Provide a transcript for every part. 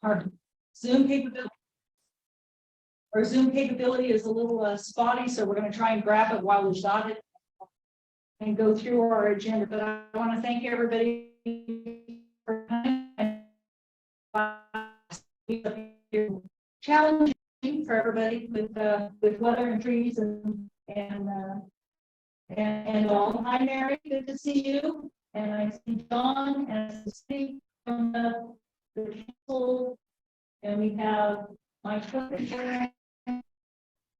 our Zoom capability. Our Zoom capability is a little spotty, so we're going to try and grab it while we got it and go through our agenda. But I want to thank everybody for coming. Challenging for everybody with weather and trees and all. Hi, Mary. Good to see you. And I see John and I see from the council, and we have Mike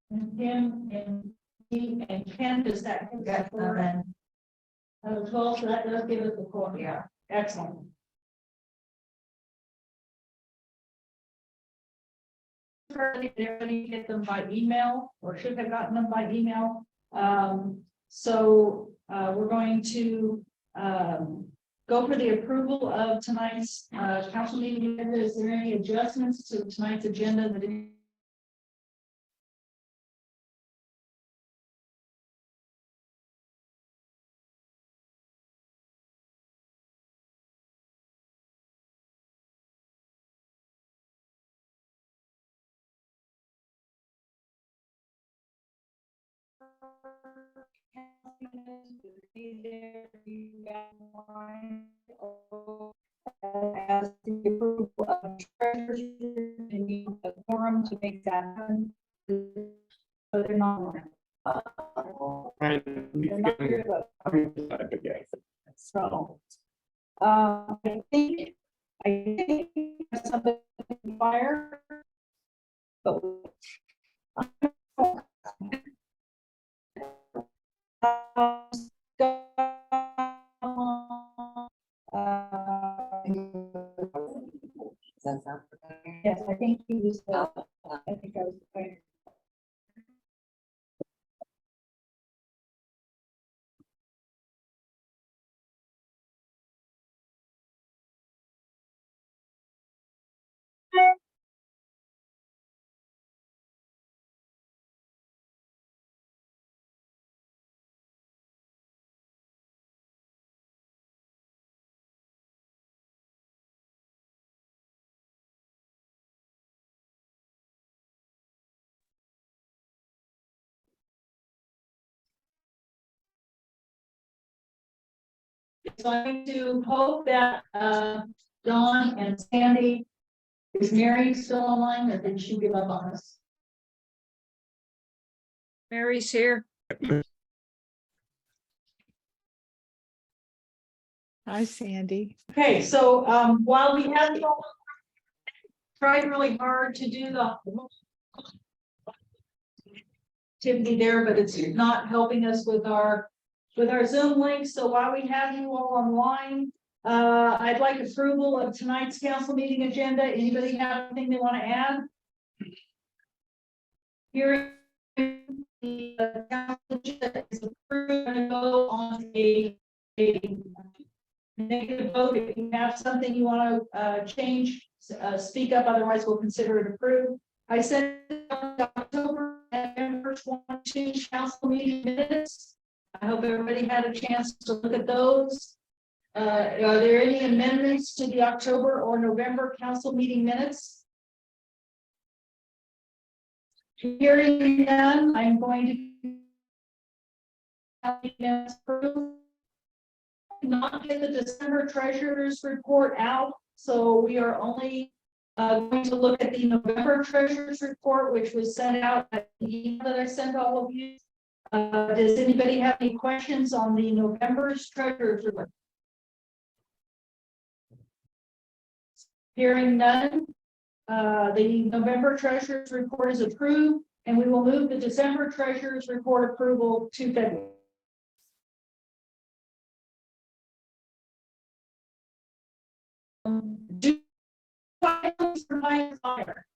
and Tim and me and Ken. Does that give that for 12? So that does give us a call. Yeah, excellent. Everybody get them by email or should have gotten them by email. So we're going to go for the approval of tonight's council meeting agenda. Is there any adjustments to tonight's agenda that as the approval of treasurers and you have a forum to make that happen. So they're not. They're not here to vote. So I think somebody fire. But yes, I think he was. I think I was. So I'm going to hope that Dawn and Sandy, is Mary still online or did she give up on us? Mary's here. Hi, Sandy. Okay, so while we have tried really hard to do the activity there, but it's not helping us with our Zoom link. So while we have you all online, I'd like approval of tonight's council meeting agenda. Anybody have anything they want to add? Here, the council agenda is approved. We're going to go on a negative vote. If you have something you want to change, speak up. Otherwise, we'll consider it approved. I sent October and November 22 council meeting minutes. I hope everybody had a chance to look at those. Are there any amendments to the October or November council meeting minutes? Hearing none, I'm going to not get the December treasurer's report out, so we are only going to look at the November treasurer's report, which was sent out at the email that I sent all of you. Does anybody have any questions on the November's treasurer's report? Hearing none, the November treasurer's report is approved, and we will move the December treasurer's report approval to February. Do items for my fire.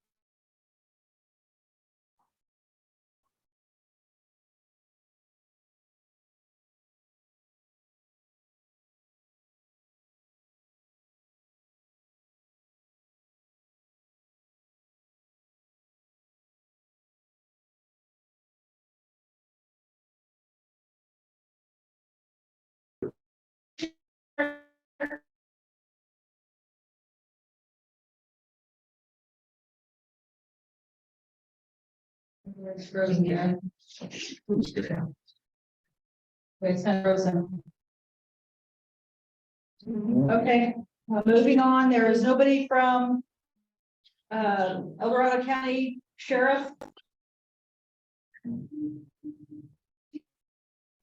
It's frozen again. Wait, it's not frozen. Okay, moving on, there is nobody from El Dorado County Sheriff.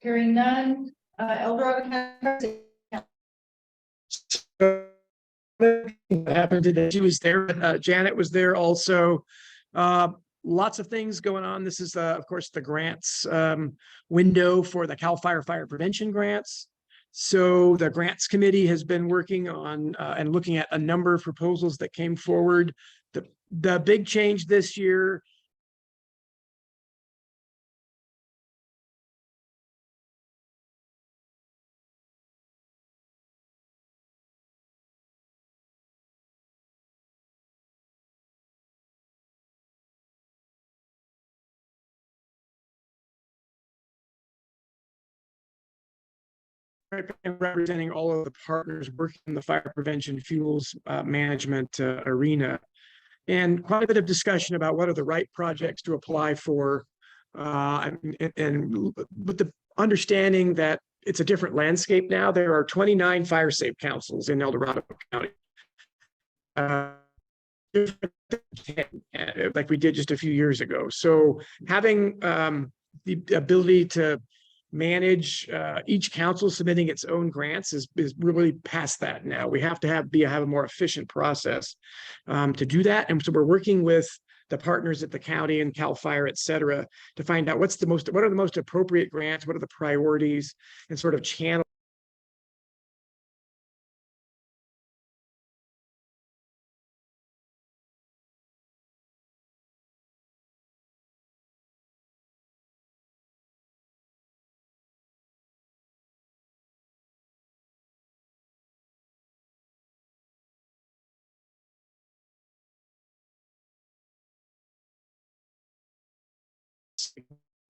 Hearing none, El Dorado County. What happened today? She was there. Janet was there also. Lots of things going on. This is, of course, the grants window for the CAL FIRE fire prevention grants. So the grants committee has been working on and looking at a number of proposals that came forward. The big change this year. Representing all of the partners working in the fire prevention fuels management arena, and quite a bit of discussion about what are the right projects to apply for, and with the understanding that it's a different landscape now. There are 29 fire safe councils in El Dorado County. Like we did just a few years ago. So having the ability to manage each council submitting its own grants is really past that now. We have to have a more efficient process to do that. And so we're working with the partners at the county and CAL FIRE, et cetera, to find out what are the most appropriate grants, what are the priorities, and sort of channel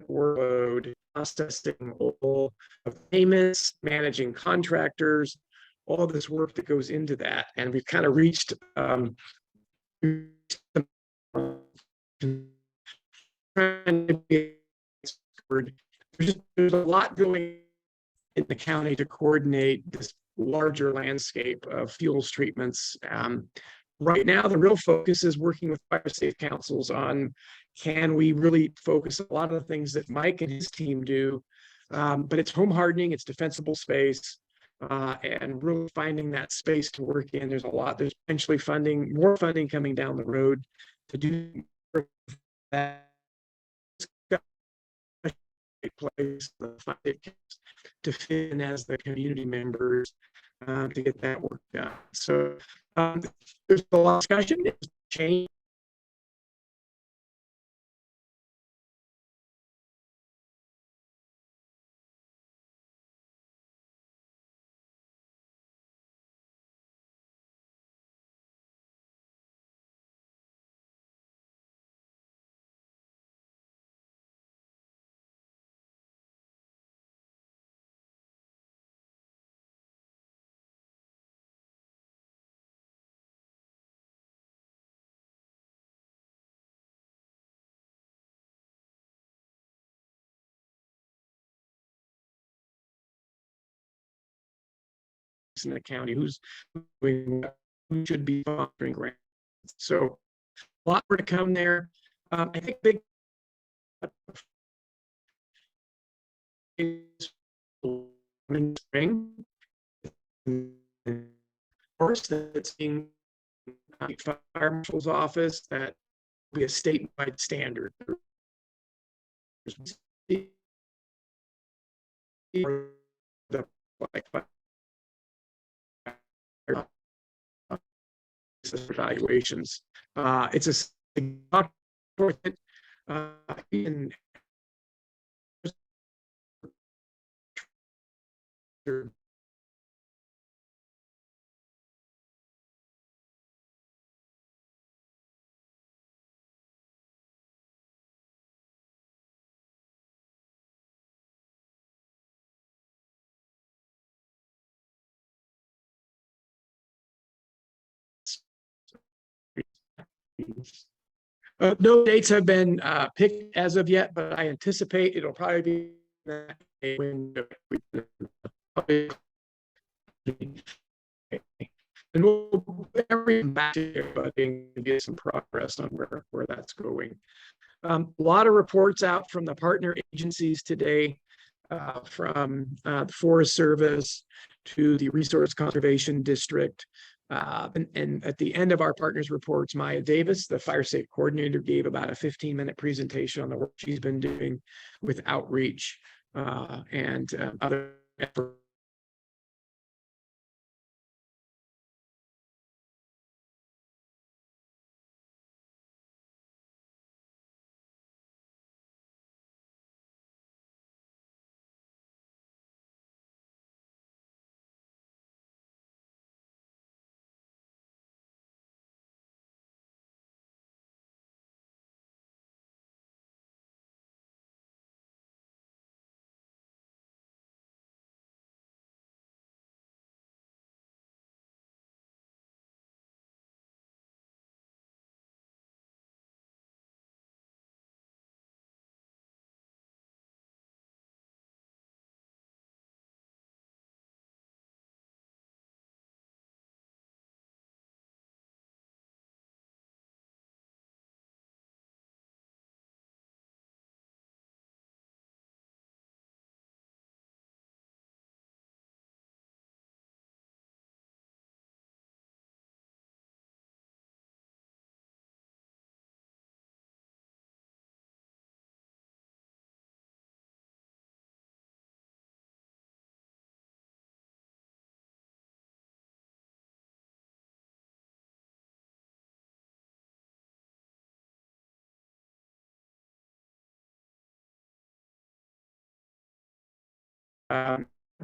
workload, processing all of payments, managing contractors, all of this work that goes into that. And we've kind of reached there's a lot going in the county to coordinate this larger landscape of fuels treatments. Right now, the real focus is working with fire safe councils on, can we really focus a lot of the things that Mike and his team do, but it's home hardening, it's defensible space, and really finding that space to work in. There's potentially more funding coming down the road to do that. Place to fit in as the community members to get that work done. So there's a lot of discussion, change. In the county who should be sponsoring grants. So a lot more to come there. I think big is spring. Of course, that's in fire marshal's office, that will be a statewide standard. The evaluations. It's a in No dates have been picked as of yet, but I anticipate it'll probably be that window. And we'll every back to you, but get some progress on where that's going. A lot of reports out from the partner agencies today, from the Forest Service to the Resource Conservation District. And at the end of our partners reports, Maya Davis, the fire safe coordinator, gave about a 15-minute presentation on the work she's been doing with outreach and other efforts.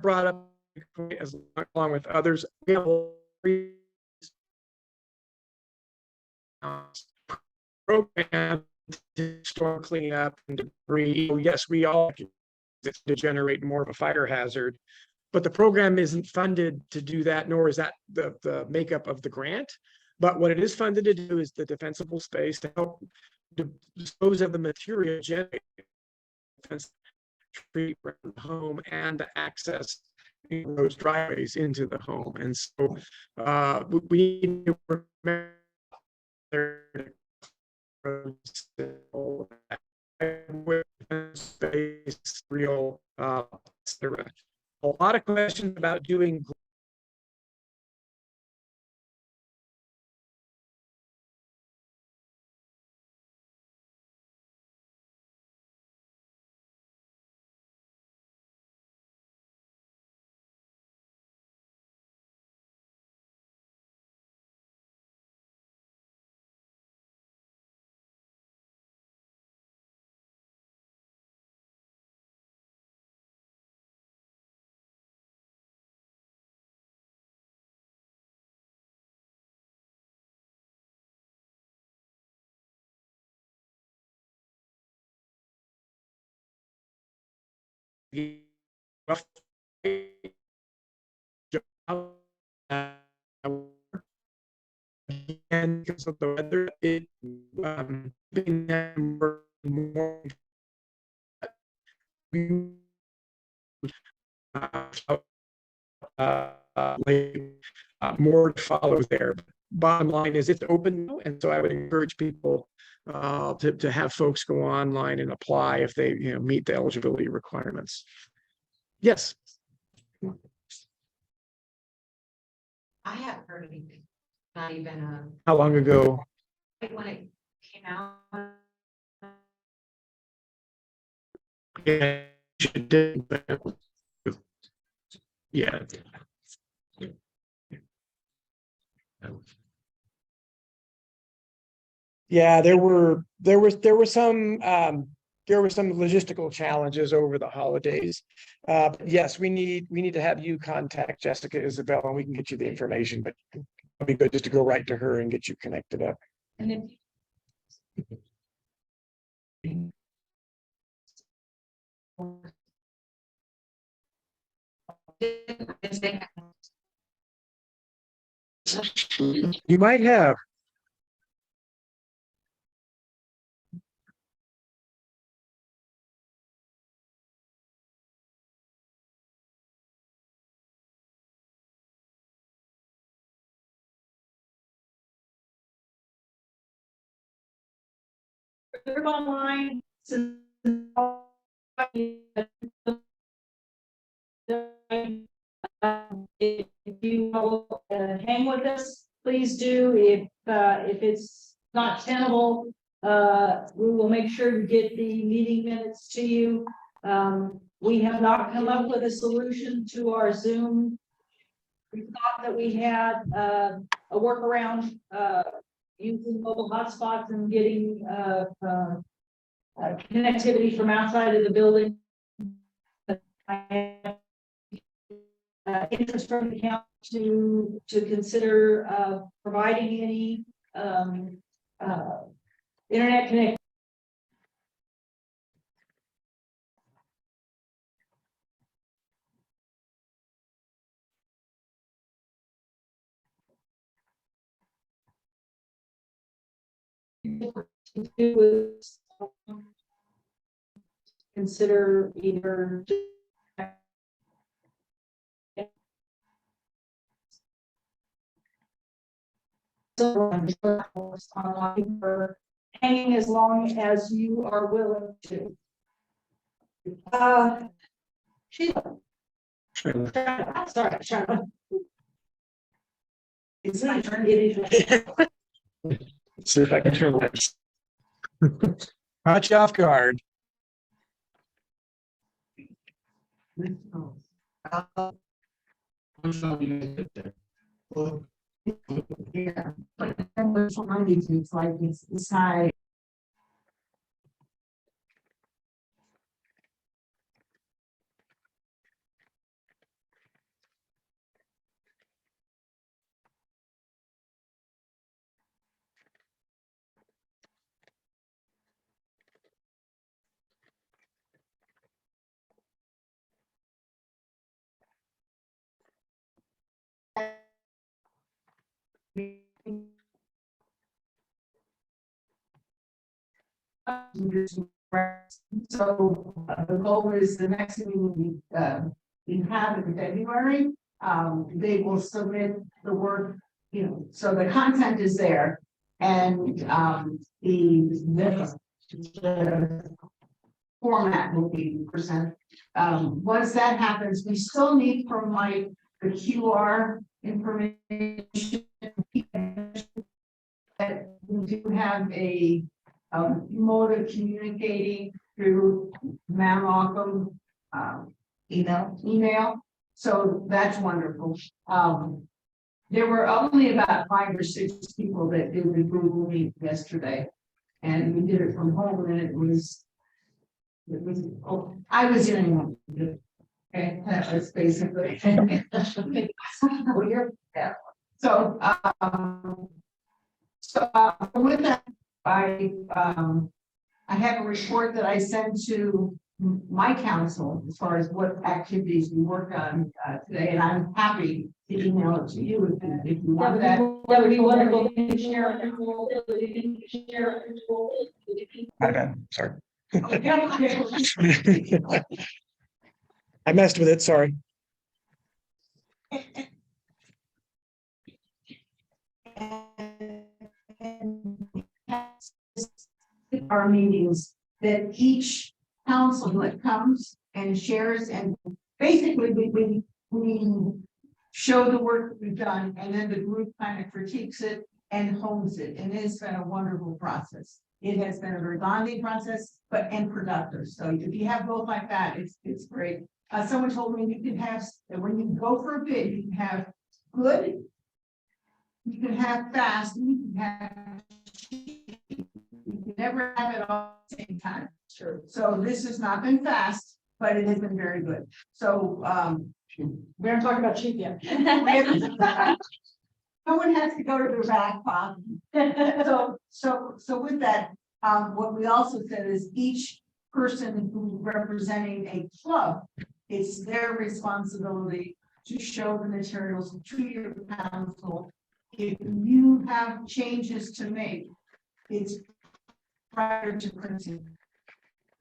Brought up as along with others. We have program to storm cleanup and debris. Yes, we all to generate more of a fire hazard, but the program isn't funded to do that, nor is that the makeup of the grant. But what it is funded to do is the defensible space to help dispose of the material generated treat home and the access those driveways into the home. And so we need to remember space, real, etc. A lot of questions about doing and because of the weather, it more more to follow there. Bottom line is it's open, and so I would encourage people to have folks go online and apply if they meet the eligibility requirements. Yes. I haven't heard anything. Not even How long ago? when it came out. Yeah. Yeah. Yeah, there were some logistical challenges over the holidays. But yes, we need to have you contact Jessica Isabel and we can get you the information, but it'll be good just to go right to her and get you connected up. And then You might have. They're online. Since if you will hang with us, please do. If it's not tenable, we will make sure to get the meeting minutes to you. We have not come up with a solution to our Zoom. We thought that we had a workaround using mobile hotspots and getting connectivity from outside of the building. Interest from the county to consider providing any internet connectivity. Consider either online for hanging as long as you are willing to. Sheila. Sorry, Charlotte. It's my turn. It is. See if I can turn this. Caught you off guard. Yeah, but then there's one it's like it's high. So the goal is the next meeting we have in February. They will submit the work, so the content is there. And the format will be presented. Once that happens, we still need from like the QR information. That we do have a mode of communicating through Mount Malcolm email. So that's wonderful. There were only about 5 or 6 people that did the Google Meet yesterday. And we did it from home and it was, I was the only one. Okay, that was basically. Well, you're, yeah. So, with that, I have a report that I sent to my council as far as what activities we worked on today, and I'm happy to email it to you if you want that. That would be wonderful. Share it. My bad, sorry. I messed with it, sorry. Our meetings that each council that comes and shares, and basically we show the work that we've done, and then the group kind of critiques it and hones it, and it's been a wonderful process. It has been a very bonding process, but and productive. So if you have both like that, it's great. Someone told me you can have, when you go for a bid, you can have good, you can have fast, and you can have cheap. You can never have it all at the same time. Sure. So this has not been fast, but it has been very good. So We aren't talking about cheap yet. no one has to go to the back pocket. So with that, what we also said is each person who's representing a club, it's their responsibility to show the materials to your council. If you have changes to make, it's prior to printing.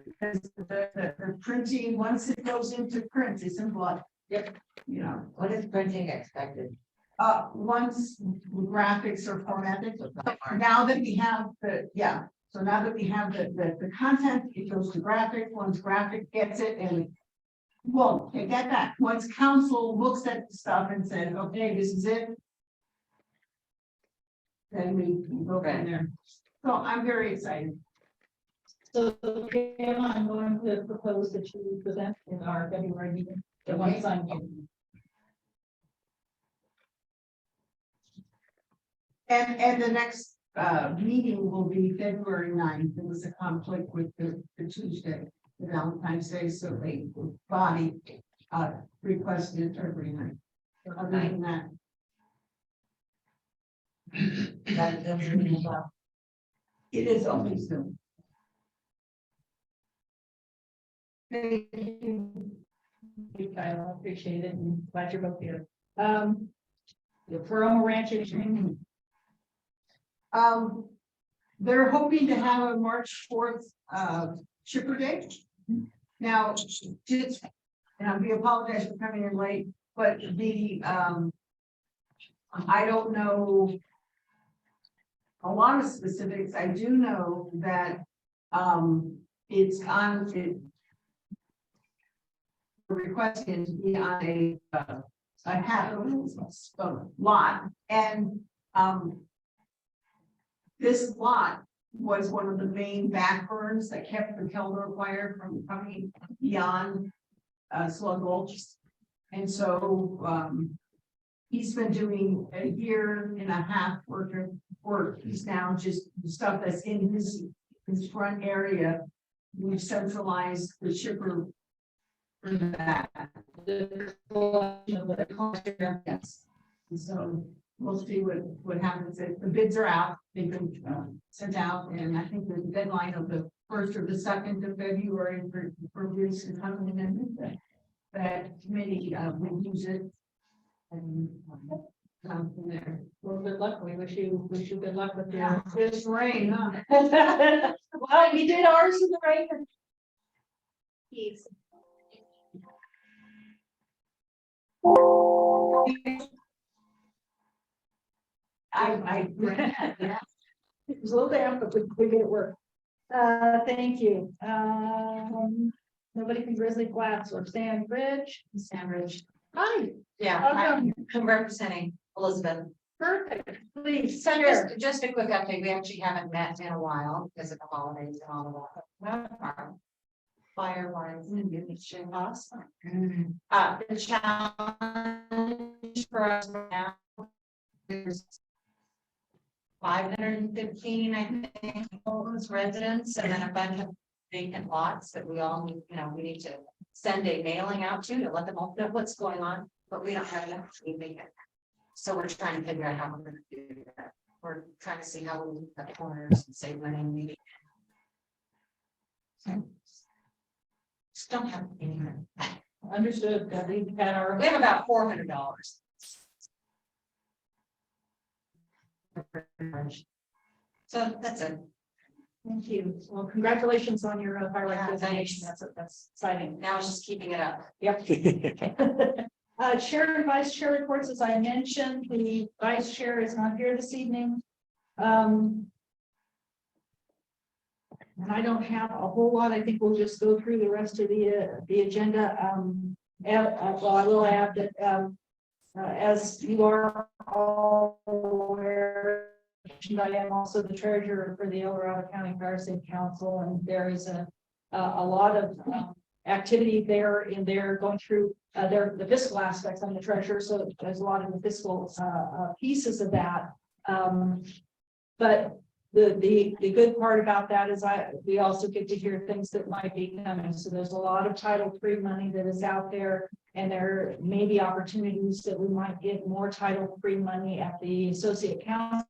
Because the printing, once it goes into print, it's in blood. Yep. What is printing expected? Once graphics are formatted, now that we have So now that we have the content, it goes to graphic, once graphic gets it and. Well, take that back, once council looks at the stuff and says, okay, this is it. Then we can go from there. So I'm very excited. So, Kim, I'm going to propose that you present in our February meeting, the one sign. And the next meeting will be February 9th. There was a conflict with the Tuesday, the Valentine's Day, so the body requested February 9th. Other than that, That doesn't mean well. it is only Zoom. Thank you. I appreciate it and glad you're both here. The Feroma Ranch is They're hoping to have a March 4th shipper day. Now, just, and we apologize for coming in late, but the I don't know a lot of specifics. I do know that it's on it. Requested to be on a half lot, and this lot was one of the main backburns that kept the Keldor fire from coming beyond Slug Gulch. And so he's been doing a year and a half worth of work. He's now just the stuff that's in his front area. We've centralized the shipper for that. Yes. So we'll see what happens. The bids are out. They've been sent out, and I think the deadline of the 1st or the 2nd of February for bids to come in, and that committee will use it. And come from there. well, good luck. We wish you good luck with your. It's rain, huh? Well, we did ours in the rain. Peace. Yeah. It was a little damp, but we made it work. Thank you. Nobody from Grizzly Flats or Sand Ridge. Sand Ridge. Hi, Yeah, welcome. I'm representing Elizabeth. Perfect. Please, So share. just a quick update. We actually haven't met in a while because of the holidays and all of that. Well, our fire lines and mission awesome. The challenge for us right now is 515, I think, homeless residents, and then a bunch of vacant lots that we all need, we need to send a mailing out to let them all know what's going on, but we don't have enough to make it. So we're trying to figure out how we're gonna do that. We're trying to see how we can cut corners and save money maybe. So just don't have any money. Understood. We had our. We have about $400. So that's it. Thank you. Well, congratulations on your fireworks Yeah, designation. thanks. That's exciting. Now it's just keeping it up. Yep. Chair and vice chair reports, as I mentioned, the vice chair is not here this evening. And I don't have a whole lot. I think we'll just go through the rest of the agenda. Well, I will add that as you are all aware, I am also the treasurer for the El Dorado County Fire Safety Council, and there is a lot of activity there in there going through the fiscal aspects. I'm the treasurer, so there's a lot of the fiscal pieces of that. But the good part about that is we also get to hear things that might be coming. So there's a lot of Title III money that is out there, and there may be opportunities that we might get more Title III money at the associate council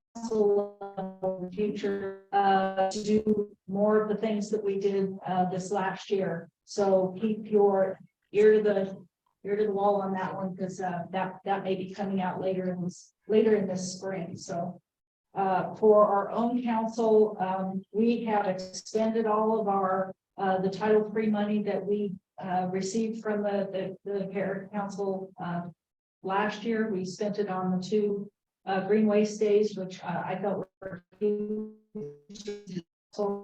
level in the future to do more of the things that we did this last year. So keep your ear to the wall on that one, because that may be coming out later in this spring. So for our own council, we have extended all of our the Title III money that we received from the Parent Council last year. We spent it on the 2 greenway stays, which I felt were huge. So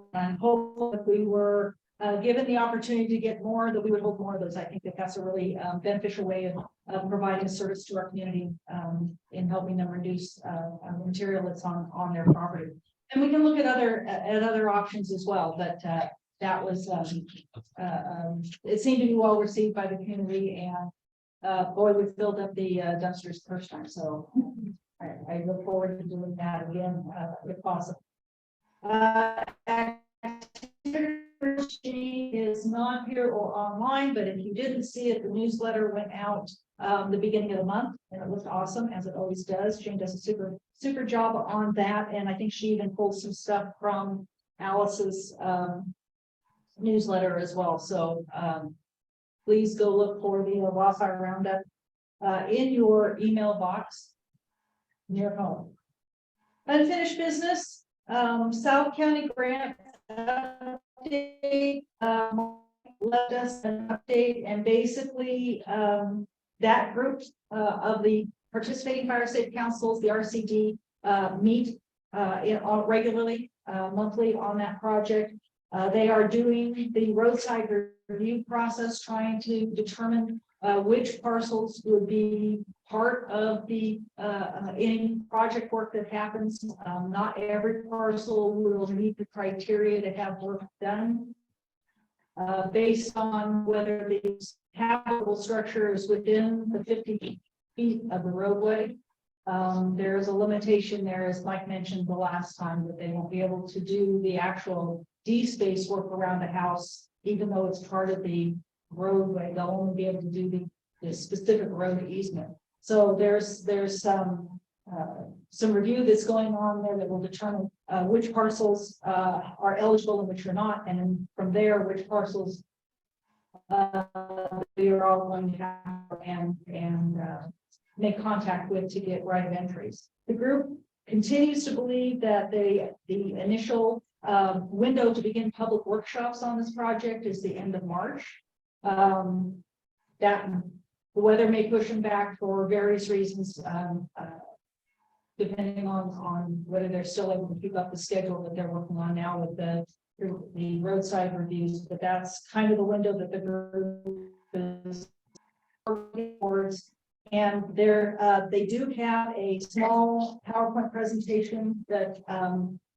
we were given the opportunity to get more, that we would hold more of those. I think that that's a really beneficial way of providing service to our community in helping them reduce the material that's on their property. And we can look at other options as well, but that was it seemed to be well received by the community, and boy, we filled up the dumpsters first time, so I look forward to doing that again if possible. She is not here or online, but if you didn't see it, the newsletter went out the beginning of the month, and it looked awesome, as it always does. Jane does a super job on that, and I think she even pulled some stuff from Alice's newsletter as well. So please go look for the wildfire roundup in your email box near home. Unfinished business, South County grant update, left us an update, and basically that group of the participating fire safety councils, the RCD, meet regularly, monthly on that project. They are doing the roadside review process, trying to determine which parcels would be part of the any project work that happens. Not every parcel will meet the criteria to have work done based on whether the habitable structure is within the 50 feet of the roadway. There is a limitation there, as Mike mentioned the last time, that they won't be able to do the actual D-space work around the house, even though it's part of the roadway. They'll only be able to do the specific road easement. So there's some review that's going on there that will determine which parcels are eligible and which are not, and then from there, which parcels we are all going to have and make contact with to get right of entries. The group continues to believe that the initial window to begin public workshops on this project is the end of March. That the weather may push them back for various reasons, depending on whether they're still able to keep up the schedule that they're working on now with the roadside reviews. But that's kind of the window that the group is working towards. And they do have a small PowerPoint presentation that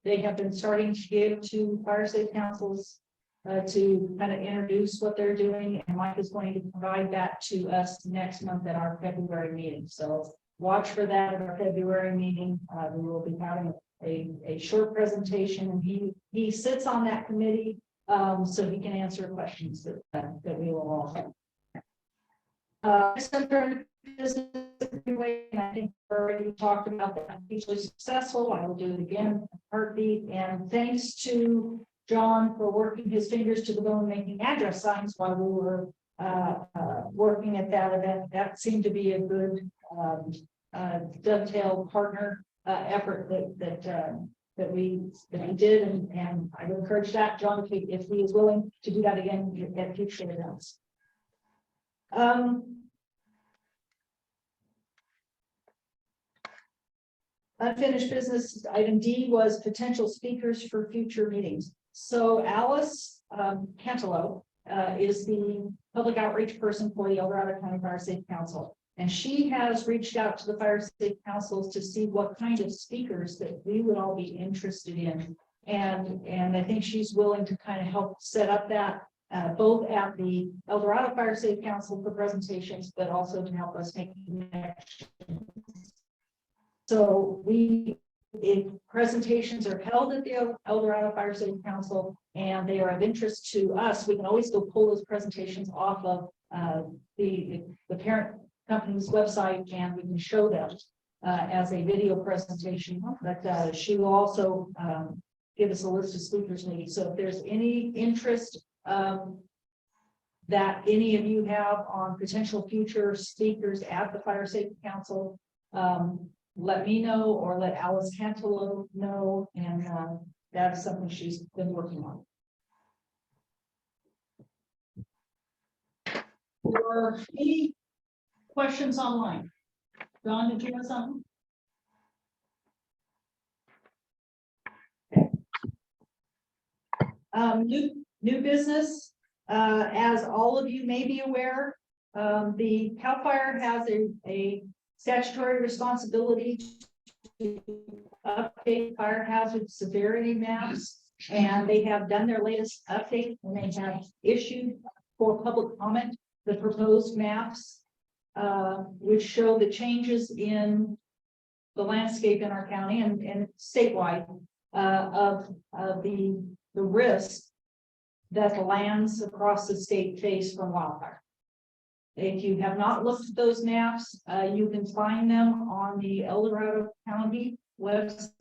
they have been starting to give to fire safety councils to kind of introduce what they're doing. And Mike is going to provide that to us next month at our February meeting. So watch for that at our February meeting. We will be having a short presentation, and he sits on that committee, so he can answer questions that we will all have. Business anyway, and I think we already talked about that. Hugely successful. I will do it again, heartbeat. And thanks to John for working his fingers to the bone, making address signs while we were working at that event. That seemed to be a good dovetail partner effort that we did, and I would encourage that John, if he is willing to do that again at future events. Unfinished business item D was potential speakers for future meetings. So Alice Cantaloupe is the public outreach person for the El Dorado County Fire Safety Council. And she has reached out to the fire safety councils to see what kind of speakers that we would all be interested in. And I think she's willing to kind of help set up that both at the El Dorado Fire Safety Council for presentations, but also to help us make connections. So presentations are held at the El Dorado Fire Safety Council, and they are of interest to us. We can always go pull those presentations off of the parent company's website, and we can show them as a video presentation. But she will also give us a list of speakers needed. So if there's any interest that any of you have on potential future speakers at the Fire Safety Council, let me know or let Alice Cantaloupe know, and that's something she's been working on. For any questions online? Don, did you have something? New business, as all of you may be aware, the CAL FIRE has a statutory responsibility to update fire hazard severity maps. And they have done their latest update and they have issued for public comment the proposed maps, which show the changes in the landscape in our county and statewide of the risk that the lands across the state face from wildfire. If you have not looked at those maps, you can find them on the El Dorado County website.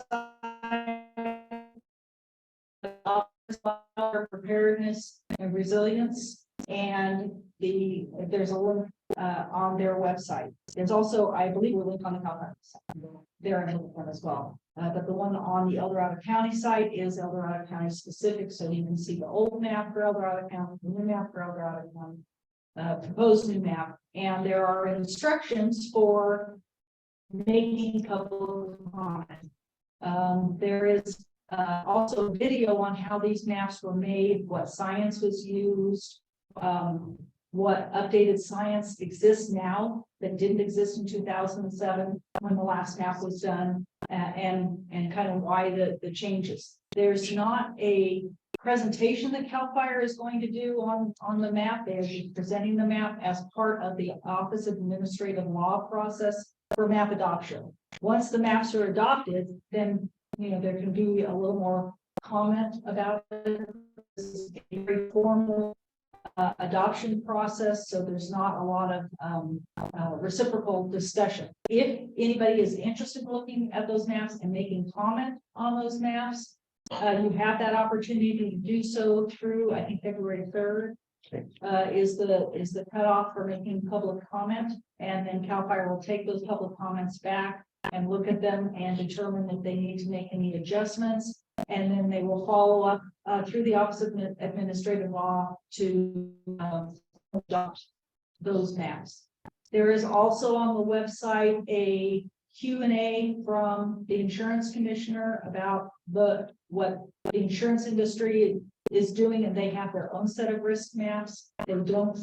Preparedness and resilience, and there's a link on their website. There's also, I believe, a link on the CalFire site. There and one as well. But the one on the El Dorado County site is El Dorado County specific, so you can see the old map for El Dorado County, the new map for El Dorado County, proposed new map, and there are instructions for making public comment. There is also video on how these maps were made, what science was used, what updated science exists now that didn't exist in 2007 when the last map was done, and kind of why the changes. There's not a presentation that CAL FIRE is going to do on the map. They're presenting the map as part of the Office of Administrative Law process for map adoption. Once the maps are adopted, then there can be a little more comment about it. This is a very formal adoption process, so there's not a lot of reciprocal discussion. If anybody is interested in looking at those maps and making comment on those maps, you have that opportunity to do so through, I think, February 3rd is the cutoff for making public comment, and then CAL FIRE will take those public comments back and look at them and determine if they need to make any adjustments. And then they will follow up through the Office of Administrative Law to adopt those maps. There is also on the website a Q&A from the insurance commissioner about what the insurance industry is doing, and they have their own set of risk maps. They don't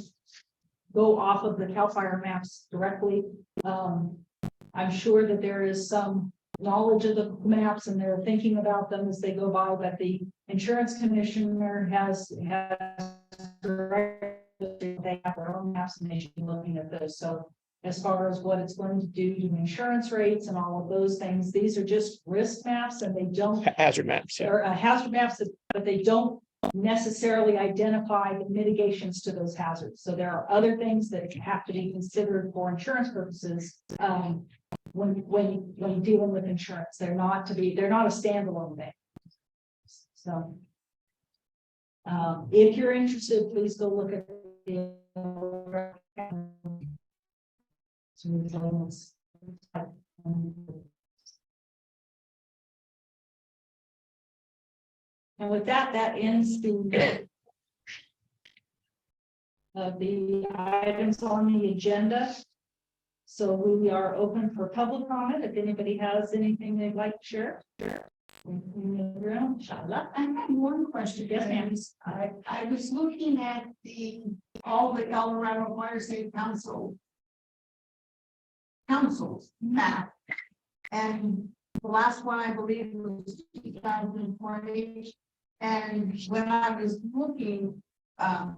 go off of the CAL FIRE maps directly. I'm sure that there is some knowledge of the maps and they're thinking about them as they go by, but the insurance commissioner has they have their own maps and they should be looking at those. So as far as what it's going to do to insurance rates and all of those things, these are just risk maps and they don't Hazard maps, yeah. or hazard maps, but they don't necessarily identify the mitigations to those hazards. So there are other things that have to be considered for insurance purposes when dealing with insurance. They're not a standalone thing. So if you're interested, please go look at the and with that ends the items on the agenda. So we are open for public comment. If anybody has anything they'd like to share. I had one question. Yes, ma'am. I was looking at all the Colorado Fire State Council's map, and the last one I believe was 2020. And when I was looking, I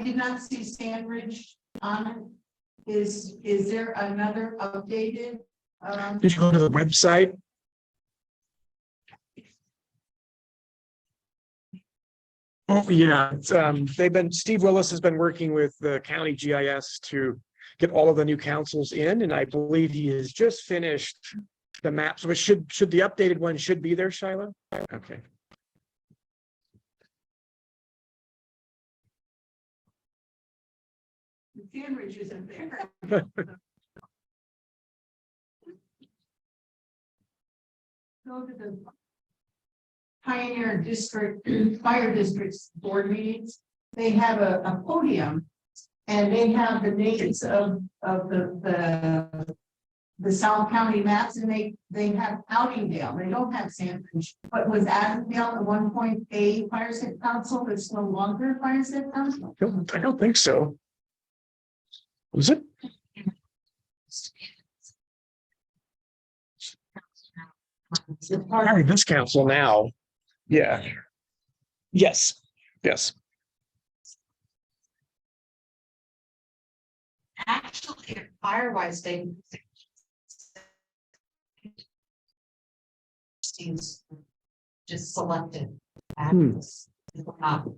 did not see Sandridge on it. Is there another updated? Did you go to the website? Oh, yeah. Steve Willis has been working with the county GIS to get all of the new councils in, and I believe he has just finished the map. So it should the updated one should be there, Shiloh? Okay. Sandridge isn't there. Go to the Pioneer District Fire District's board meetings. They have a podium, and they have the names of the the South County maps, and they have Outingdale, they don't have Sandbridge. But was Avondale the 1.8 fire safe council, it's no longer fire safe council? I don't think so. Was it? It's part Probably this council now. Yeah. Yes, yes. Actually, Firewise, they. Seems just selected. Hmm. Not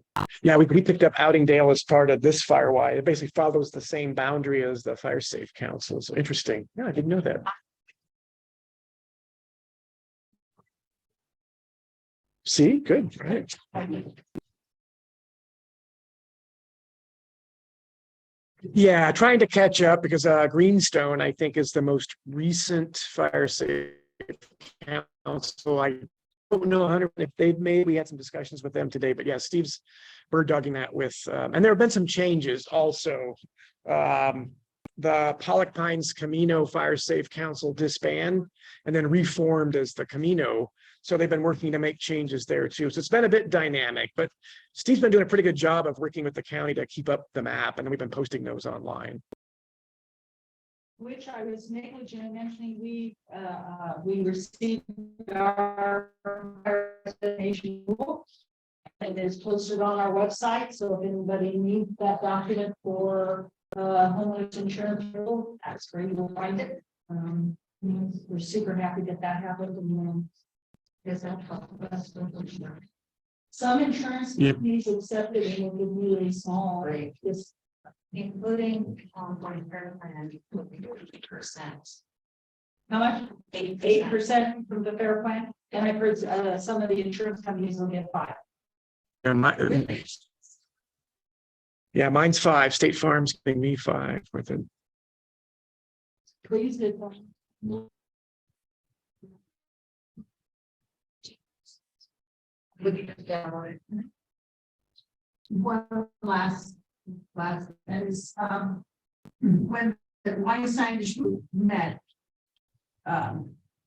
Yeah, we picked up Outingdale as part of this Firewire. It basically follows the same boundary as the Fire Safe Council. So interesting. Yeah, I didn't know that. See, good, right? Yeah, trying to catch up because Greenstone, I think, is the most recent Fire Safe Council. I don't know 100 if they've made. We had some discussions with them today, but yeah, Steve's bird dogging that with, and there have been some changes also. The Pollock Pines Camino Fire Safe Council disbanded and then reformed as the Camino. So they've been working to make changes there too. So it's been a bit dynamic, but Steve's been doing a pretty good job of working with the county to keep up the map, and we've been posting those online. which I was negligent in mentioning, we received our destination rule. And it's posted on our website, so if anybody needs that document for homeowners insurance rule, that's where you will find it. We're super happy that that happened, and then guess that helped us with insurance. Some insurance Yep. companies accepted and will give really small, Right. just including on fair plan, 50%. how much? 8% from the fair plan, and I've heard some of the insurance companies will get 5. And yeah, mine's 5. State Farm's giving me 5 with it. Please did. One last, is, when the wine signage group met.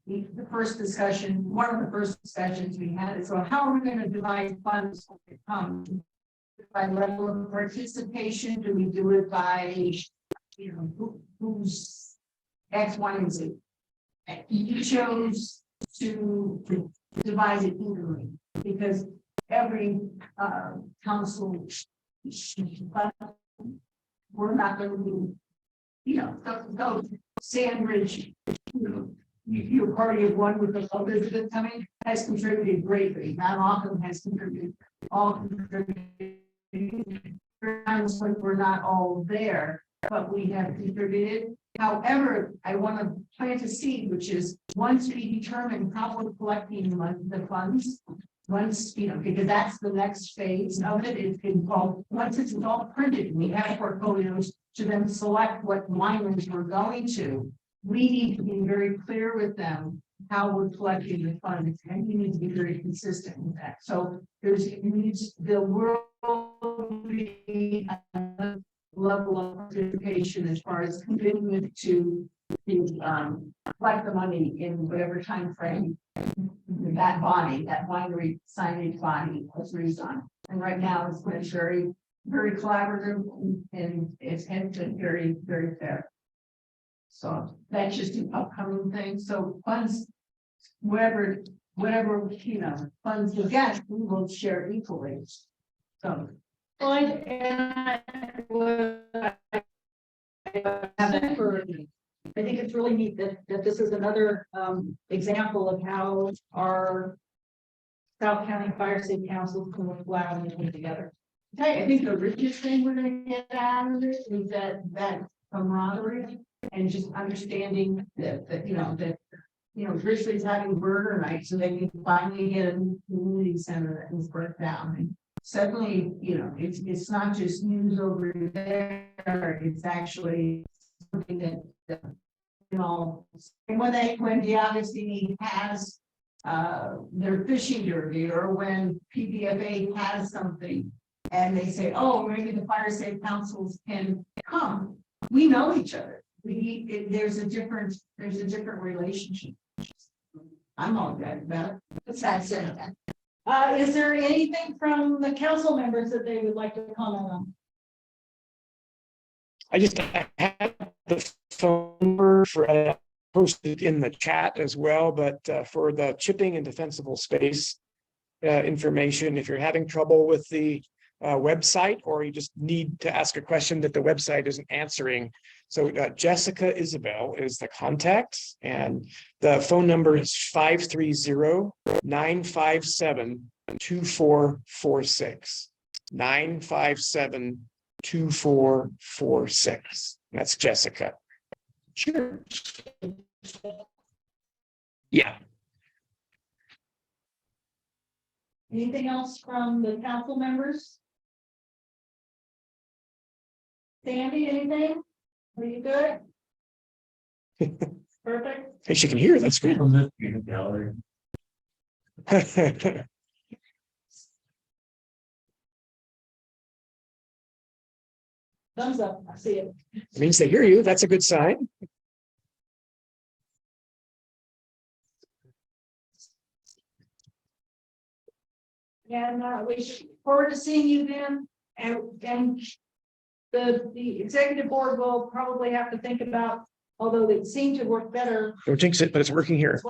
The first discussion, one of the first discussions we had is, well, how are we gonna divide funds when it comes? By level of participation, do we do it by, who's X, Y, and Z? And you chose to divide it evenly, because every council, we're not gonna be, go Sandridge, you're party of one with the others that are coming, has contributed greatly. Mount Auburn has contributed, all contributed. Times when we're not all there, but we have contributed. However, I want to plant a seed, which is once we determine how we're collecting the funds, once, because that's the next phase of it, it's involved, once it's all printed, we have portfolios to then select what wineries we're going to. We need to be very clear with them how we're collecting the funds, and we need to be very consistent with that. So the world be a level of participation as far as commitment to collect the money in whatever time frame that body, that winery signage body agrees on. And right now it's been very, very collaborative, and it's been very, very fair. So that's just an upcoming thing. So funds, whatever, funds we get, we will share equally. So. Well, I think it's really neat that this is another example of how our South County Fire Safe Council can work well and come together. I think the richest thing we're gonna get out of this is that camaraderie and just understanding that Grizzly's having burger night, so they can finally get a new community center that was burnt down. And suddenly, it's not just news over there, it's actually something that, and when the Augustine has their fishing derby, or when PBFA has something, and they say, oh, maybe the fire safe councils can come. We know each other. there's a different relationship. I'm all good about it. That's it. Is there anything from the council members that they would like to comment on? I just had the phone number for posted in the chat as well, but for the chipping and defensible space information, if you're having trouble with the website, or you just need to ask a question that the website isn't answering. So Jessica Isabel is the contact, and the phone number is 530-957-2446. 957-2446. That's Jessica. Sure. Yeah. Anything else from the council members? Sandy, anything? Are you good? Perfect. Hey, she can hear. That's good. Thumbs up. I see it. Means they hear you. That's a good sign. And we look forward to seeing you then. And the executive board will probably have to think about, although they seem to work better. Don't jinx it, but it's working here.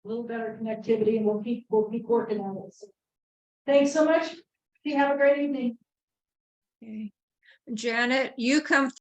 A little better connectivity, and we'll keep working on this. Thanks so much. You have a great evening. Okay. Janet, you come